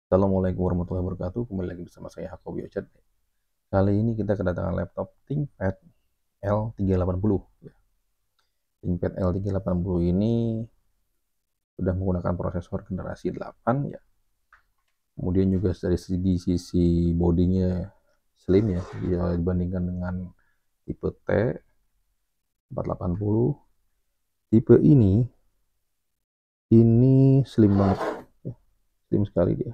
Assalamualaikum warahmatullahi wabarakatuh. Kembali lagi bersama saya Hakobi Ochad. Kali ini kita kedatangan laptop ThinkPad L380. ThinkPad L380 ini sudah menggunakan prosesor generasi 8 ya. Kemudian juga dari sisi bodinya slim ya, dibandingkan dengan tipe T480. Tipe ini slim banget, ya, slim sekali dia.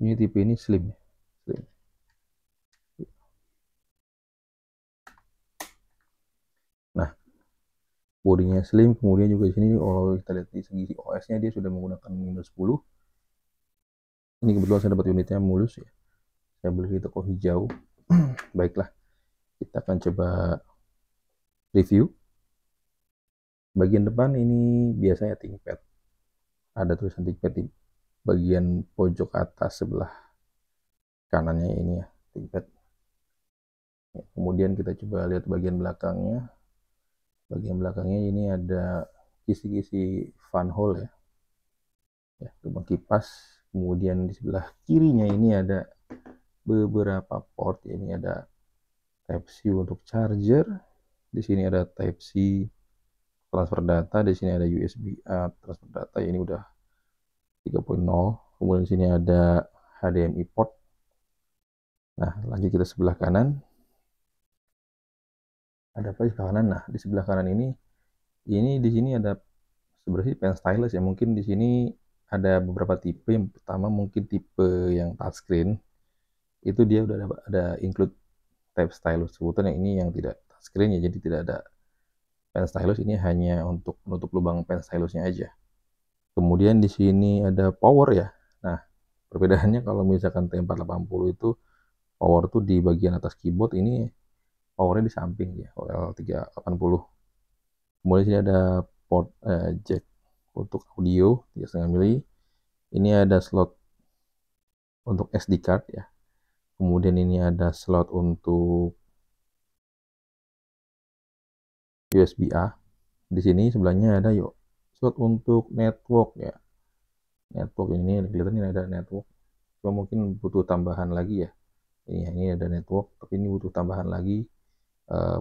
Ini tipe ini slim, slim. Nah, bodinya slim, kemudian juga di sini kalau kita lihat di segi OS-nya dia sudah menggunakan Windows 10. Ini kebetulan saya dapat unitnya mulus ya, saya beli di toko hijau. Baiklah, kita akan coba review. Bagian depan ini biasanya ThinkPad, ada tulisan ThinkPad di bagian pojok atas sebelah kanannya ini ya, ThinkPad. Kemudian kita coba lihat bagian belakangnya. Bagian belakangnya ini ada kisi-kisi fan hole ya, lubang kipas. Kemudian di sebelah kirinya ini ada beberapa port. Ini ada Type C untuk charger. Di sini ada Type C transfer data. Di sini ada USB A transfer data. Ini udah 3.0. Kemudian di sini ada HDMI port. Nah, lanjut kita sebelah kanan. Ada apa di sebelah kanan? Nah, di sebelah kanan ini di sini ada sebenarnya pen stylus ya. Mungkin di sini ada beberapa tipe. Yang pertama mungkin tipe yang touchscreen. Itu dia udah ada include type stylus. Sebetulnya ini yang tidak touchscreen ya, jadi tidak ada pen stylus. Ini hanya untuk menutup lubang pen stylusnya aja. Kemudian di sini ada power ya. Nah, perbedaannya kalau misalkan T480 itu power tuh di bagian atas keyboard, ini powernya di samping ya, L380. Kemudian di sini ada port jack untuk audio 3,5 mili. Ini ada slot untuk SD card ya. Kemudian ini ada slot untuk USB A. Di sini sebelahnya ada slot untuk network ya. Network ini kelihatan ini ada network. Cuma mungkin butuh tambahan lagi ya. Ini ada network, tapi ini butuh tambahan lagi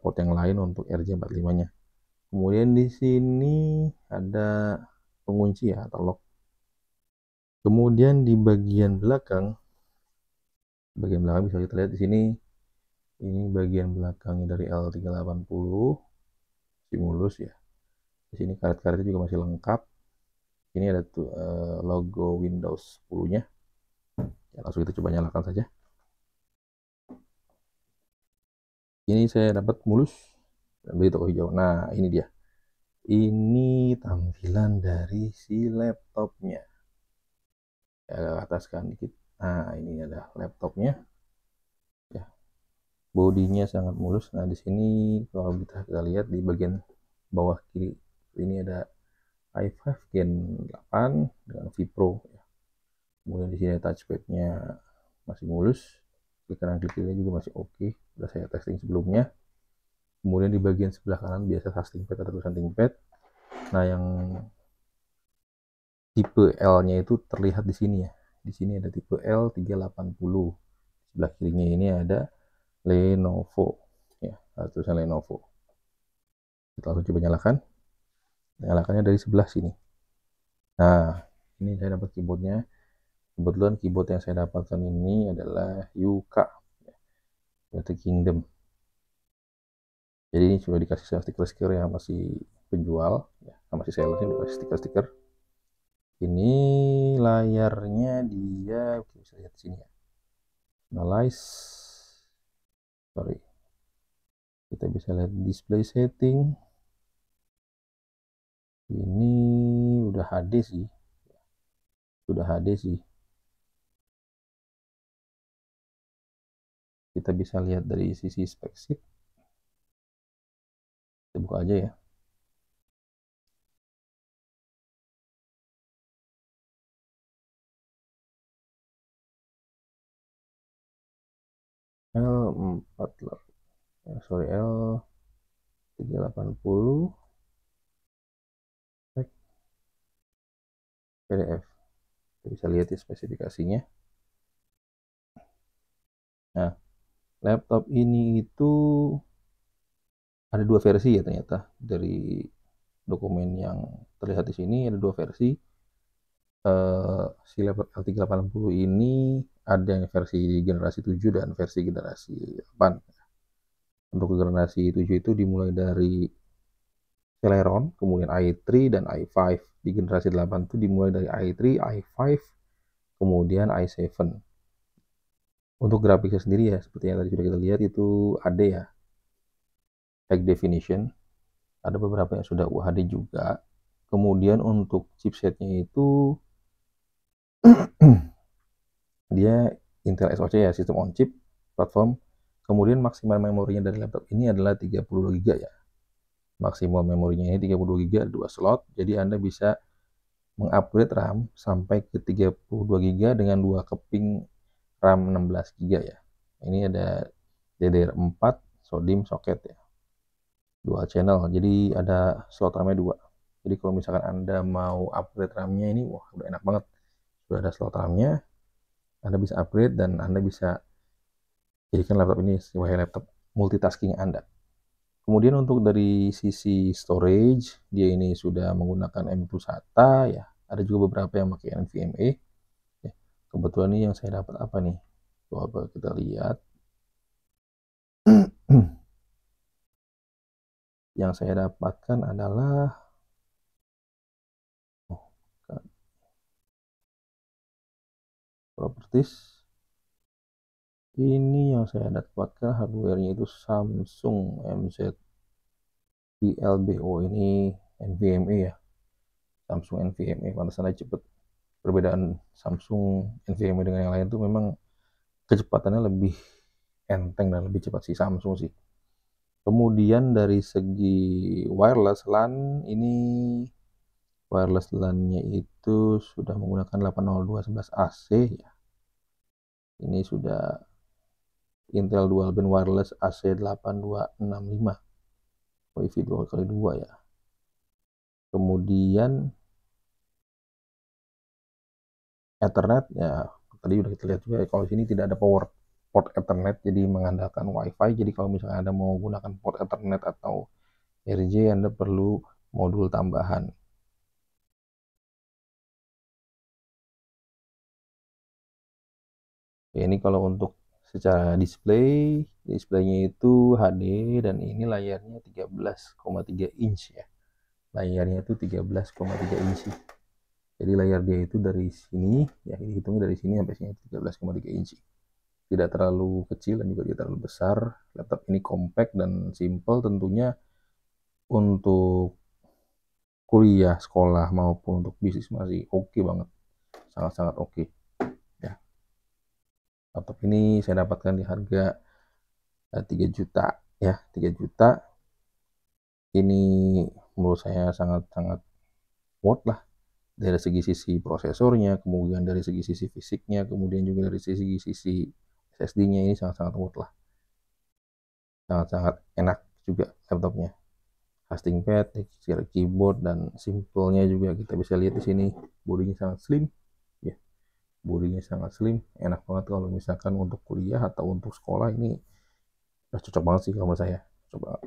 port yang lain untuk RJ45-nya. Kemudian di sini ada pengunci ya atau lock. Kemudian di bagian belakang bisa kita lihat di sini, ini bagian belakangnya dari L380 stimulus ya. Di sini karet-karetnya juga masih lengkap. Ini ada tuh logo Windows 10-nya. Ya, langsung kita coba nyalakan saja. Ini saya dapat mulus dan beli toko hijau. Nah, ini dia. Ini tampilan dari si laptopnya. Ya, ataskan dikit. Nah, ini ada laptopnya. Ya, bodinya sangat mulus. Nah, di sini kalau kita lihat di bagian bawah kiri ini ada i5 Gen 8 dengan Vipro. Kemudian di sini touchpadnya masih mulus. Klik kanan klik kiri juga masih oke. Sudah saya testing sebelumnya. Kemudian di bagian sebelah kanan biasa ThinkPad atau tulisan ThinkPad. Nah, yang tipe L-nya itu terlihat di sini ya. Di sini ada tipe L380. Sebelah kirinya ini ada Lenovo ya, tulisan Lenovo. Kita langsung coba nyalakan. Nyalakannya dari sebelah sini. Nah, ini saya dapat keyboardnya. Kebetulan keyboard yang saya dapatkan ini adalah Yuka United Kingdom. Jadi ini sudah dikasih stiker-stiker yang masih penjual ya, masih sales ini dikasih stiker-stiker. Ini layarnya dia, oke, bisa lihat di sini ya. Analyze, sorry, kita bisa lihat display setting. Ini udah HD sih, sudah HD sih. Kita bisa lihat dari sisi spek sheet. Kita buka aja ya. L4, sorry, L380 PDF. Kita bisa lihat ya spesifikasinya. Nah, laptop ini itu ada dua versi ya ternyata. Dari dokumen yang terlihat di sini ada dua versi. Si laptop L380 ini ada yang versi generasi 7 dan versi generasi 8. Untuk generasi 7 itu dimulai dari Celeron, kemudian i3 dan i5. Di generasi 8 itu dimulai dari i3, i5, kemudian i7. Untuk grafiknya sendiri ya, seperti yang tadi sudah kita lihat itu HD ya, high definition. Ada beberapa yang sudah UHD juga. Kemudian untuk chipsetnya itu dia Intel SoC ya, sistem on chip platform. Kemudian maksimal memorinya dari laptop ini adalah 32 GB ya. Maksimal memorinya ini 32 GB, 2 slot. Jadi Anda bisa mengupgrade RAM sampai ke 32 GB dengan 2 keping RAM 16 GB ya. Ini ada DDR4 SODIMM socket ya. Dual channel. Jadi ada slot RAM-nya 2. Jadi kalau misalkan Anda mau upgrade RAM-nya ini, wah udah enak banget. Sudah ada slot RAM-nya, Anda bisa upgrade dan Anda bisa jadikan laptop ini sebagai laptop multitasking Anda. Kemudian untuk dari sisi storage, dia ini sudah menggunakan M2 SATA ya. Ada juga beberapa yang pakai NVMe. Ya. Kebetulan ini yang saya dapat apa nih? Coba kita lihat. Yang saya dapatkan adalah properties. Ini yang saya dapatkan hardware-nya itu Samsung MZ-PLBO, ini NVMe ya. Samsung NVMe, pantasan aja cepet. Perbedaan Samsung NVMe dengan yang lain itu memang kecepatannya lebih enteng dan lebih cepat sih Samsung sih. Kemudian dari segi wireless LAN, ini wireless LAN-nya itu sudah menggunakan 802.11ac ya. Ini sudah Intel Dual Band Wireless AC8265 WiFi 2x2 ya. Kemudian Ethernet ya, tadi udah kita lihat juga kalau sini tidak ada power port Ethernet, jadi mengandalkan WiFi. Jadi kalau misalnya Anda mau gunakan port Ethernet atau RJ, Anda perlu modul tambahan. Ya, ini kalau untuk secara displaynya itu HD dan ini layarnya 13,3 inch ya. Layarnya itu 13,3 inch. Jadi layar dia itu dari sini ya, dihitungnya dari sini sampai sini 13,3 inch. Tidak terlalu kecil dan juga tidak terlalu besar. Laptop ini compact dan simple tentunya untuk kuliah, sekolah maupun untuk bisnis masih oke banget. Sangat-sangat oke. Ya. Laptop ini saya dapatkan di harga 3 juta ya, 3 juta. Ini menurut saya sangat-sangat worth lah dari sisi prosesornya, kemudian dari sisi fisiknya, kemudian juga dari sisi SSD-nya, ini sangat-sangat worth lah. Sangat-sangat enak juga laptopnya. Casting pad, keyboard, dan simpelnya juga kita bisa lihat di sini. Bodinya sangat slim, ya. Bodinya sangat slim, enak banget kalau misalkan untuk kuliah atau untuk sekolah ini udah cocok banget sih kalau menurut saya. Coba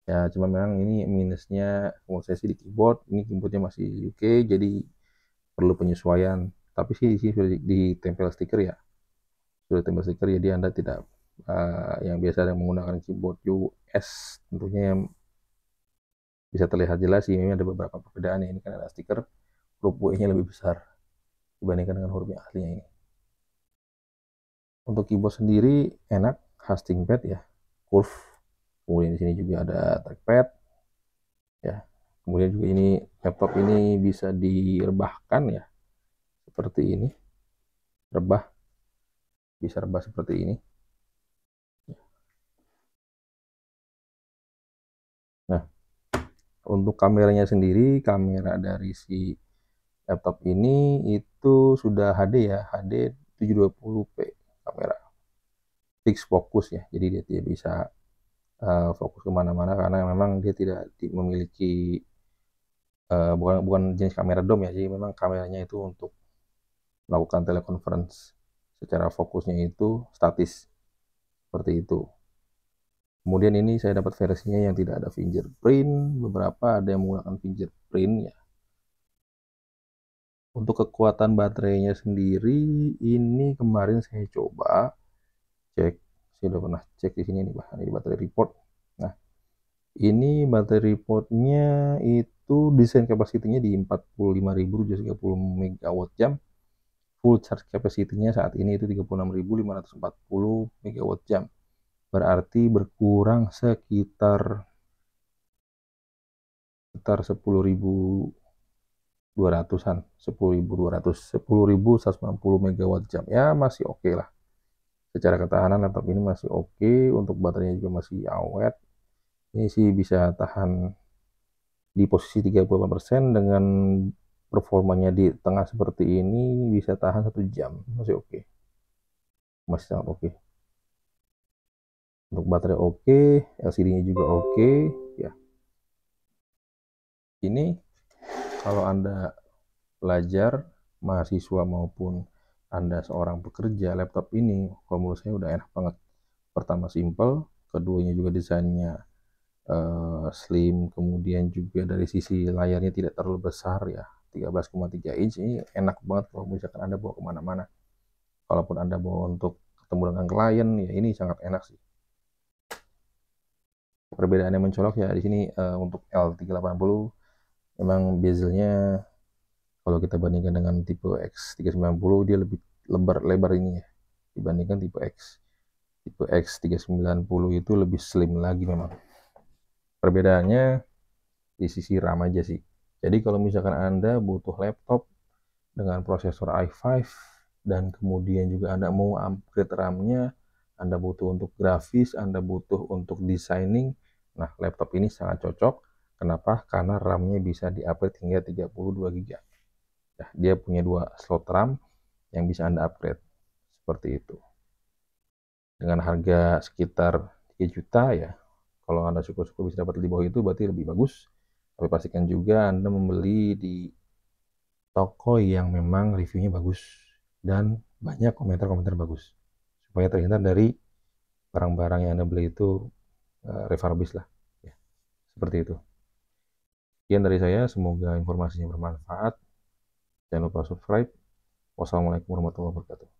ya, cuma memang ini minusnya menurut saya sih di keyboard. Ini keyboardnya masih oke, jadi perlu penyesuaian. Tapi sih di sini sudah ditempel stiker ya, sudah ditempel stiker, jadi Anda tidak yang biasa yang menggunakan keyboard US tentunya yang bisa terlihat jelas sih, ini ada beberapa perbedaan ya. Ini kan ada stiker huruf W-nya lebih besar dibandingkan dengan huruf yang aslinya ini. Untuk keyboard sendiri enak, casting pad ya, curve. Kemudian di sini juga ada trackpad ya. Kemudian juga ini laptop ini bisa direbahkan ya, seperti ini. Rebah, bisa rebah seperti ini. Nah, untuk kameranya sendiri, kamera dari si laptop ini itu sudah HD ya, HD 720p kamera. Fix fokus ya, jadi dia tidak bisa fokus kemana-mana karena memang dia tidak memiliki bukan jenis kamera dom ya, jadi memang kameranya itu untuk melakukan teleconference. Secara fokusnya itu statis seperti itu. Kemudian ini saya dapat versinya yang tidak ada fingerprint, beberapa ada yang menggunakan fingerprint ya. Untuk kekuatan baterainya sendiri, ini kemarin saya coba cek, saya udah pernah cek di sini nih, di baterai report. Nah, ini baterai reportnya itu desain kapasitinya di 45.730 megawatt jam. Full charge capacity-nya saat ini itu 36.540 megawatt jam. Berarti berkurang sekitar 10.200-an, 10.190 megawatt jam. Ya masih oke lah. Secara ketahanan laptop ini masih oke, untuk baterainya juga masih awet. Ini sih bisa tahan di posisi 38% dengan performanya di tengah seperti ini bisa tahan 1 jam, masih oke. Masih sangat oke. Untuk baterai oke, LCD-nya juga oke ya. Ini kalau Anda pelajar, mahasiswa maupun Anda seorang pekerja, laptop ini kalau menurut saya udah enak banget. Pertama simple, keduanya juga desainnya slim, kemudian juga dari sisi layarnya tidak terlalu besar ya, 13,3 inch. Ini enak banget kalau misalkan Anda bawa kemana-mana. Kalaupun Anda bawa untuk ketemu dengan klien ya, ini sangat enak sih. Perbedaan yang mencolok ya di sini untuk L380 memang bezelnya kalau kita bandingkan dengan tipe X390 dia lebih lebar ini ya dibandingkan tipe X. Tipe X390 itu lebih slim lagi memang. Perbedaannya di sisi RAM aja sih. Jadi kalau misalkan Anda butuh laptop dengan prosesor i5 dan kemudian juga Anda mau upgrade RAM-nya, Anda butuh untuk grafis, Anda butuh untuk designing, nah laptop ini sangat cocok. Kenapa? Karena RAM-nya bisa di-upgrade hingga 32 GB. Nah, dia punya 2 slot RAM yang bisa Anda upgrade. Seperti itu. Dengan harga sekitar 3 juta ya. Kalau Anda syukur-syukur bisa dapat di bawah itu berarti lebih bagus. Tapi pastikan juga Anda membeli di toko yang memang reviewnya bagus dan banyak komentar-komentar bagus. Supaya terhindar dari barang-barang yang Anda beli itu refurbish lah. Ya, seperti itu. Sekian dari saya, semoga informasinya bermanfaat. Jangan lupa subscribe. Wassalamualaikum warahmatullahi wabarakatuh.